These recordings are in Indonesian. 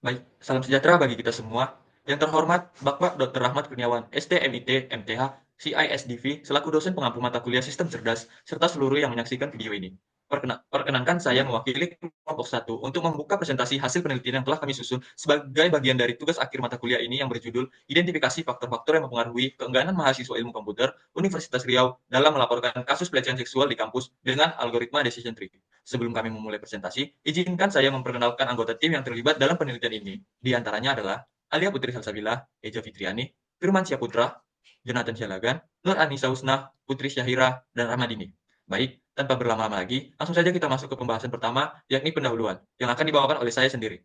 Baik, salam sejahtera bagi kita semua. Yang terhormat, Bapak Dr. Rahmat Kurniawan, ST, MIT, MTH, CISDV, selaku dosen pengampu mata kuliah Sistem Cerdas, serta seluruh yang menyaksikan video ini. Perkenankan saya mewakili kelompok 1 untuk membuka presentasi hasil penelitian yang telah kami susun sebagai bagian dari tugas akhir mata kuliah ini yang berjudul Identifikasi Faktor-Faktor yang Mempengaruhi Keengganan Mahasiswa Ilmu Komputer Universitas Riau dalam Melaporkan Kasus Pelecehan Seksual di Kampus dengan Algoritma Decision Tree. Sebelum kami memulai presentasi, izinkan saya memperkenalkan anggota tim yang terlibat dalam penelitian ini. Di antaranya adalah Alia Putri Salsabila, Eja Fitriani, Firman Syahputra, Jonathan Syalagan, Nur Anissa Husnah, Putri Syahira, dan Rahmadini. Baik, tanpa berlama-lama lagi, langsung saja kita masuk ke pembahasan pertama, yakni pendahuluan, yang akan dibawakan oleh saya sendiri.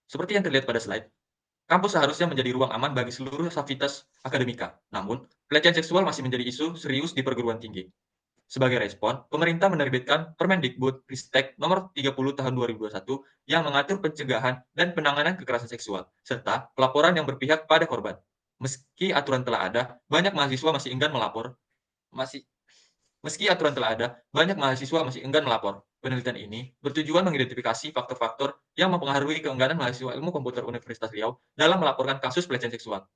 Seperti yang terlihat pada slide, kampus seharusnya menjadi ruang aman bagi seluruh aktivitas akademika. Namun, pelecehan seksual masih menjadi isu serius di perguruan tinggi. Sebagai respon, pemerintah menerbitkan Permendikbud-Ristek Nomor 30 Tahun 2021 yang mengatur pencegahan dan penanganan kekerasan seksual, serta pelaporan yang berpihak pada korban. Meski aturan telah ada, banyak mahasiswa masih enggan melapor. Masih Meski aturan telah ada, banyak mahasiswa masih enggan melapor. Penelitian ini bertujuan mengidentifikasi faktor-faktor yang mempengaruhi keengganan mahasiswa ilmu komputer Universitas Riau dalam melaporkan kasus pelecehan seksual.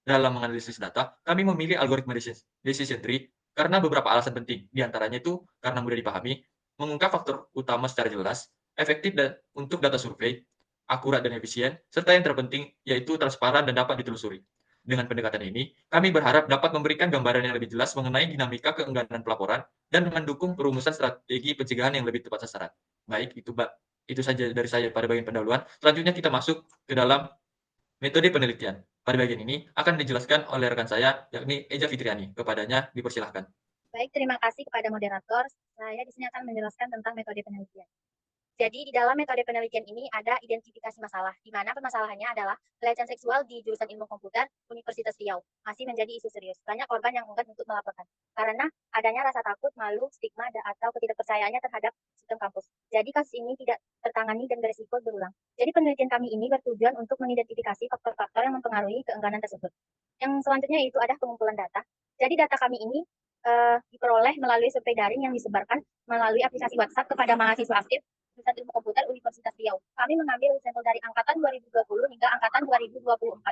Dalam menganalisis data, kami memilih algoritma decision tree karena beberapa alasan penting. Di antaranya itu karena mudah dipahami, mengungkap faktor utama secara jelas, efektif dan untuk data survei, akurat dan efisien, serta yang terpenting yaitu transparan dan dapat ditelusuri. Dengan pendekatan ini, kami berharap dapat memberikan gambaran yang lebih jelas mengenai dinamika keengganan pelaporan dan mendukung perumusan strategi pencegahan yang lebih tepat sasaran. Baik, itu saja dari saya pada bagian pendahuluan. Selanjutnya kita masuk ke dalam metode penelitian. Pada bagian ini akan dijelaskan oleh rekan saya, yakni Eja Fitriani. Kepadanya dipersilahkan. Baik, terima kasih kepada moderator. Saya di sini akan menjelaskan tentang metode penelitian. Jadi, di dalam metode penelitian ini ada identifikasi masalah, di mana permasalahannya adalah pelecehan seksual di jurusan ilmu komputer Universitas Riau masih menjadi isu serius. Banyak korban yang enggan untuk melaporkan karena adanya rasa takut, malu, stigma, atau ketidakpercayaannya terhadap sistem kampus. Jadi, kasus ini tidak tertangani dan berisiko berulang. Jadi, penelitian kami ini bertujuan untuk mengidentifikasi faktor-faktor yang mempengaruhi keengganan tersebut. Yang selanjutnya itu ada pengumpulan data. Jadi, data kami ini diperoleh melalui survei daring yang disebarkan melalui aplikasi WhatsApp kepada mahasiswa aktif jurusan Ilmu Komputer Universitas Riau. Kami mengambil sampel dari angkatan 2020 hingga angkatan 2024.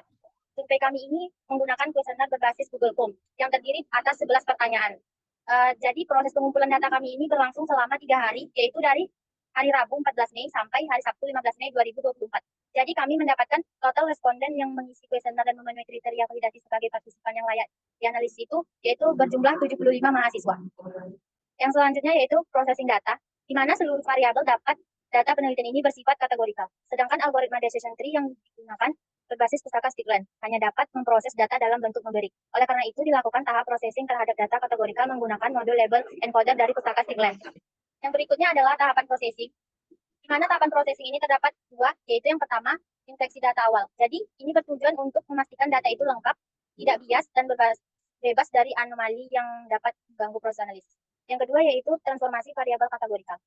Survei kami ini menggunakan kuesioner berbasis Google Form yang terdiri atas 11 pertanyaan. Jadi proses pengumpulan data kami ini berlangsung selama 3 hari, yaitu dari hari Rabu 14 Mei sampai hari Sabtu 15 Mei 2024. Jadi kami mendapatkan total responden yang mengisi kuesioner dan memenuhi kriteria validasi sebagai partisipan yang layak dianalisis itu, yaitu berjumlah 75 mahasiswa. Yang selanjutnya yaitu processing data, di mana seluruh variabel dapat data penelitian ini bersifat kategorikal. Sedangkan algoritma decision tree yang digunakan berbasis pustaka Stickland hanya dapat memproses data dalam bentuk numerik. Oleh karena itu dilakukan tahap processing terhadap data kategorikal menggunakan modul label encoder dari pustaka Stickland. Yang berikutnya adalah tahapan processing, di mana tahapan processing ini terdapat dua, yaitu yang pertama, infeksi data awal. Jadi, ini bertujuan untuk memastikan data itu lengkap, tidak bias, dan bebas dari anomali yang dapat mengganggu proses analisis. Yang kedua yaitu transformasi variabel kategorikal,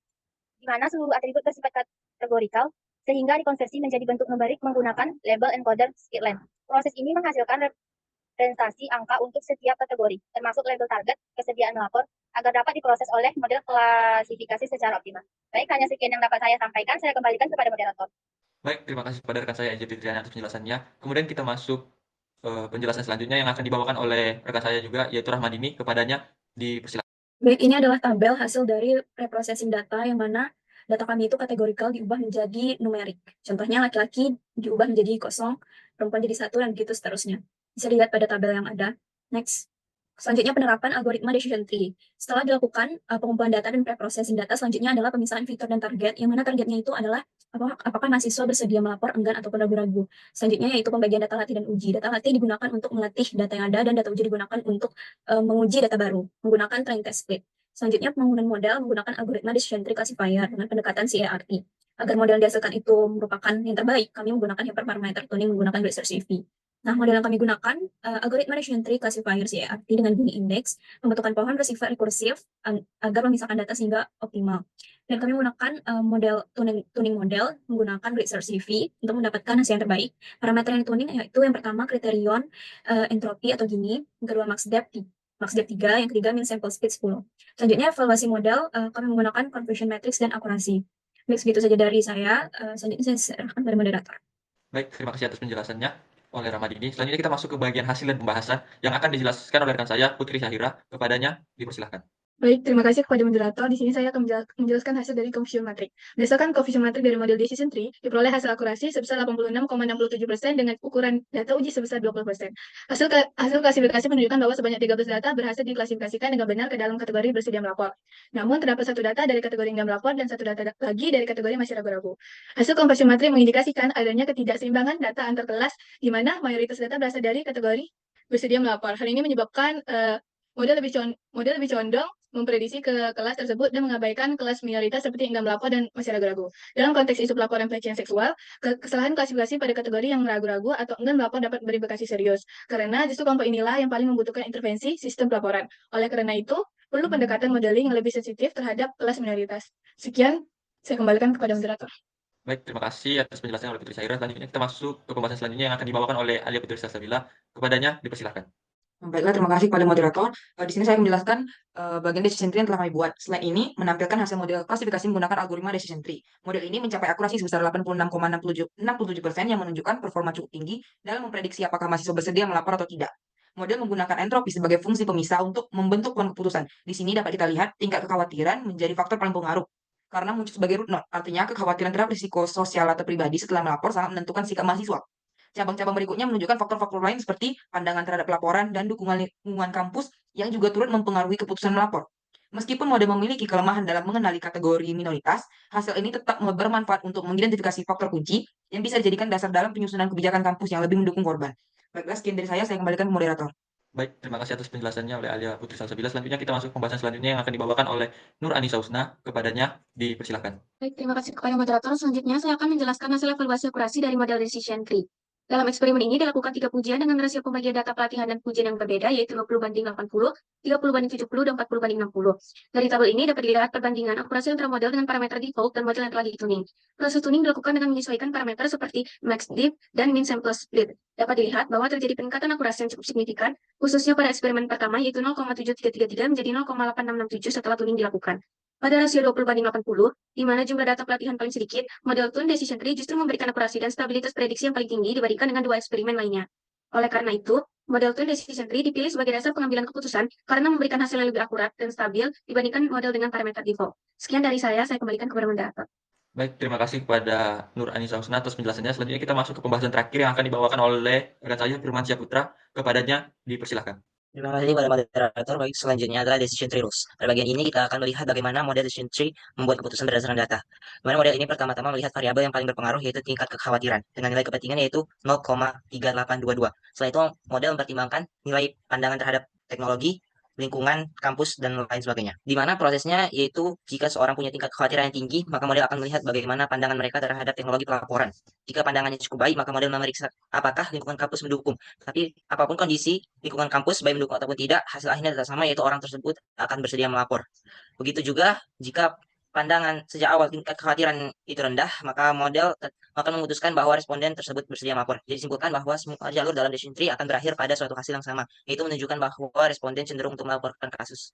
di mana seluruh atribut bersifat kategorikal sehingga dikonversi menjadi bentuk numerik menggunakan label encoder Skitland. Proses ini menghasilkan representasi angka untuk setiap kategori, termasuk label target, kesediaan melapor, agar dapat diproses oleh model klasifikasi secara optimal. Baik, hanya sekian yang dapat saya sampaikan. Saya kembalikan kepada moderator. Baik, terima kasih kepada rekan saya Eja Fitriani atas penjelasannya. Kemudian kita masuk penjelasan selanjutnya yang akan dibawakan oleh rekan saya juga, yaitu Rahmadini. Kepadanya dipersilakan. Baik, ini adalah tabel hasil dari reprocessing data yang mana data kami itu kategorikal diubah menjadi numerik. Contohnya laki-laki diubah menjadi kosong, perempuan jadi satu, dan begitu seterusnya. Bisa dilihat pada tabel yang ada. Next. Selanjutnya penerapan algoritma decision tree. Setelah dilakukan pengumpulan data dan preprocessing data, selanjutnya adalah pemisahan fitur dan target, yang mana targetnya itu adalah apakah mahasiswa bersedia melapor, enggan, ataupun ragu-ragu. Selanjutnya yaitu pembagian data latih dan uji. Data latih digunakan untuk melatih data yang ada, dan data uji digunakan untuk menguji data baru menggunakan train test split. Selanjutnya pembangunan model menggunakan algoritma decision tree classifier dengan pendekatan CART. Agar model yang dihasilkan itu merupakan yang terbaik, kami menggunakan hyperparameter tuning menggunakan recursive. Nah, model yang kami gunakan, algoritma decision tree classifier CART dengan Gini index, pembentukan pohon bersifat rekursif agar memisahkan data sehingga optimal. Dan kami menggunakan model tuning model menggunakan recursive untuk mendapatkan hasil yang terbaik. Parameter yang dituning yaitu yang pertama kriterion entropi atau Gini, yang kedua max depth 3, yang ketiga min sample speed 10. Selanjutnya evaluasi model, kami menggunakan conversion matrix dan akurasi. Baik, segitu saja dari saya. Selanjutnya saya serahkan pada moderator. Baik, terima kasih atas penjelasannya oleh Ramadini. Selanjutnya kita masuk ke bagian hasil dan pembahasan yang akan dijelaskan oleh rekan saya, Putri Syahira. Kepadanya, dipersilahkan. Baik, terima kasih kepada moderator. Di sini saya akan menjelaskan hasil dari confusion matrix. Berdasarkan confusion matrix dari model decision tree, diperoleh hasil akurasi sebesar 86,67% dengan ukuran data uji sebesar 20%. Hasil klasifikasi menunjukkan bahwa sebanyak 13 data berhasil diklasifikasikan dengan benar ke dalam kategori bersedia melapor. Namun, terdapat satu data dari kategori enggak melapor dan satu data lagi dari kategori masih ragu-ragu. Hasil confusion matrix mengindikasikan adanya ketidakseimbangan data antar kelas, di mana mayoritas data berasal dari kategori bersedia melapor. Hal ini menyebabkan model lebih condong memprediksi ke kelas tersebut dan mengabaikan kelas minoritas seperti enggak melapor dan masih ragu-ragu. Dalam konteks isu pelaporan pelecehan seksual, kesalahan klasifikasi pada kategori yang ragu-ragu atau enggan melapor dapat berimplikasi serius, karena justru kelompok inilah yang paling membutuhkan intervensi sistem pelaporan. Oleh karena itu, perlu pendekatan modeling yang lebih sensitif terhadap kelas minoritas. Sekian, saya kembalikan kepada moderator. Baik, terima kasih atas penjelasannya oleh Putri Syahira. Selanjutnya kita masuk ke pembahasan selanjutnya yang akan dibawakan oleh Alia Putri Salsabila. Kepadanya, dipersilahkan. Baiklah, terima kasih kepada moderator. Di sini saya menjelaskan bagian decision tree yang telah kami buat. Slide ini menampilkan hasil model klasifikasi menggunakan algoritma decision tree. Model ini mencapai akurasi sebesar 86,67% yang menunjukkan performa cukup tinggi dalam memprediksi apakah mahasiswa bersedia melapor atau tidak. Model menggunakan entropi sebagai fungsi pemisah untuk membentuk poin keputusan. Di sini dapat kita lihat tingkat kekhawatiran menjadi faktor paling pengaruh karena muncul sebagai root node. Artinya kekhawatiran terhadap risiko sosial atau pribadi setelah melapor sangat menentukan sikap mahasiswa. Cabang-cabang berikutnya menunjukkan faktor-faktor lain seperti pandangan terhadap laporan dan dukungan lingkungan kampus yang juga turut mempengaruhi keputusan melapor. Meskipun model memiliki kelemahan dalam mengenali kategori minoritas, hasil ini tetap bermanfaat untuk mengidentifikasi faktor kunci yang bisa dijadikan dasar dalam penyusunan kebijakan kampus yang lebih mendukung korban. Baiklah, sekian dari saya kembalikan ke moderator. Baik, terima kasih atas penjelasannya oleh Alia Putri Salsabila. Selanjutnya kita masuk ke pembahasan selanjutnya yang akan dibawakan oleh Nur Anissa Husna. Kepadanya, dipersilahkan. Baik, terima kasih kepada moderator. Selanjutnya, saya akan menjelaskan hasil evaluasi akurasi dari model decision tree. Dalam eksperimen ini dilakukan 3 ujian dengan rasio pembagian data pelatihan dan ujian yang berbeda, yaitu 20/80, 30/70, dan 40/60. Dari tabel ini dapat dilihat perbandingan akurasi antara model dengan parameter default dan model yang telah dituning. Proses tuning dilakukan dengan menyesuaikan parameter seperti max dip dan min sample split. Dapat dilihat bahwa terjadi peningkatan akurasi yang cukup signifikan, khususnya pada eksperimen pertama, yaitu 0,7333 menjadi 0,8667 setelah tuning dilakukan. Pada rasio 20/80, di mana jumlah data pelatihan paling sedikit, model Tune Decision Tree justru memberikan akurasi dan stabilitas prediksi yang paling tinggi dibandingkan dengan 2 eksperimen lainnya. Oleh karena itu, model Tune Decision Tree dipilih sebagai dasar pengambilan keputusan karena memberikan hasil yang lebih akurat dan stabil dibandingkan model dengan parameter default. Sekian dari saya kembalikan kepada moderator. Baik, terima kasih kepada Nur Anissa Husna atas penjelasannya. Selanjutnya kita masuk ke pembahasan terakhir yang akan dibawakan oleh rekan saya, Firman Syahputra. Kepadanya, dipersilahkan. Terima kasih kepada moderator. Baik, selanjutnya adalah decision tree rules. Pada bagian ini kita akan melihat bagaimana model decision tree membuat keputusan berdasarkan data. Dimana model ini pertama-tama melihat variabel yang paling berpengaruh yaitu tingkat kekhawatiran dengan nilai kepentingan yaitu 0,3822. Setelah itu model mempertimbangkan nilai pandangan terhadap teknologi, lingkungan, kampus, dan lain sebagainya. Di mana prosesnya yaitu jika seorang punya tingkat kekhawatiran yang tinggi, maka model akan melihat bagaimana pandangan mereka terhadap teknologi pelaporan. Jika pandangannya cukup baik, maka model memeriksa apakah lingkungan kampus mendukung. Tapi apapun kondisi lingkungan kampus, baik mendukung ataupun tidak, hasil akhirnya tetap sama yaitu orang tersebut akan bersedia melapor. Begitu juga jika pandangan sejak awal tingkat kekhawatiran itu rendah, maka model akan memutuskan bahwa responden tersebut bersedia melapor. Jadi simpulkan bahwa semua jalur dalam decision tree akan berakhir pada suatu hasil yang sama, yaitu menunjukkan bahwa responden cenderung untuk melaporkan kasus.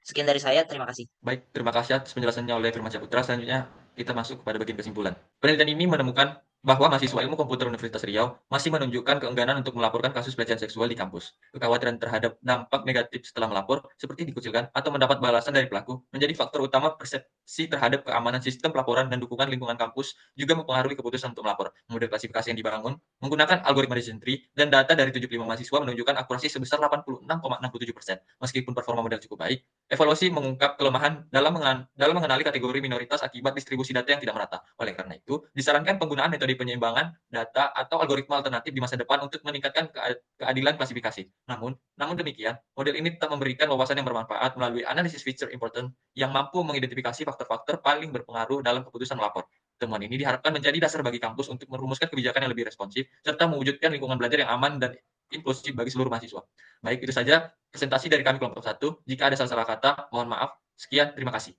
Sekian dari saya, terima kasih. Baik, terima kasih atas penjelasannya oleh Firman Syahputra. Selanjutnya kita masuk kepada bagian kesimpulan. Penelitian ini menemukan bahwa mahasiswa ilmu komputer Universitas Riau masih menunjukkan keengganan untuk melaporkan kasus pelecehan seksual di kampus. Kekhawatiran terhadap dampak negatif setelah melapor, seperti dikucilkan atau mendapat balasan dari pelaku, menjadi faktor utama persepsi terhadap keamanan sistem pelaporan dan dukungan lingkungan kampus juga mempengaruhi keputusan untuk melapor. Model klasifikasi yang dibangun menggunakan algoritma decision tree dan data dari 75 mahasiswa menunjukkan akurasi sebesar 86,67%. Meskipun performa model cukup baik, evaluasi mengungkap kelemahan dalam mengenali kategori minoritas akibat distribusi data yang tidak merata. Oleh karena itu, disarankan penggunaan metode penyeimbangan data atau algoritma alternatif di masa depan untuk meningkatkan keadilan klasifikasi. Namun demikian, model ini tetap memberikan wawasan yang bermanfaat melalui analisis feature important yang mampu mengidentifikasi faktor-faktor paling berpengaruh dalam keputusan melapor. Temuan ini diharapkan menjadi dasar bagi kampus untuk merumuskan kebijakan yang lebih responsif serta mewujudkan lingkungan belajar yang aman dan inklusif bagi seluruh mahasiswa. Baik, itu saja presentasi dari kami kelompok 1. Jika ada salah-salah kata, mohon maaf. Sekian, terima kasih.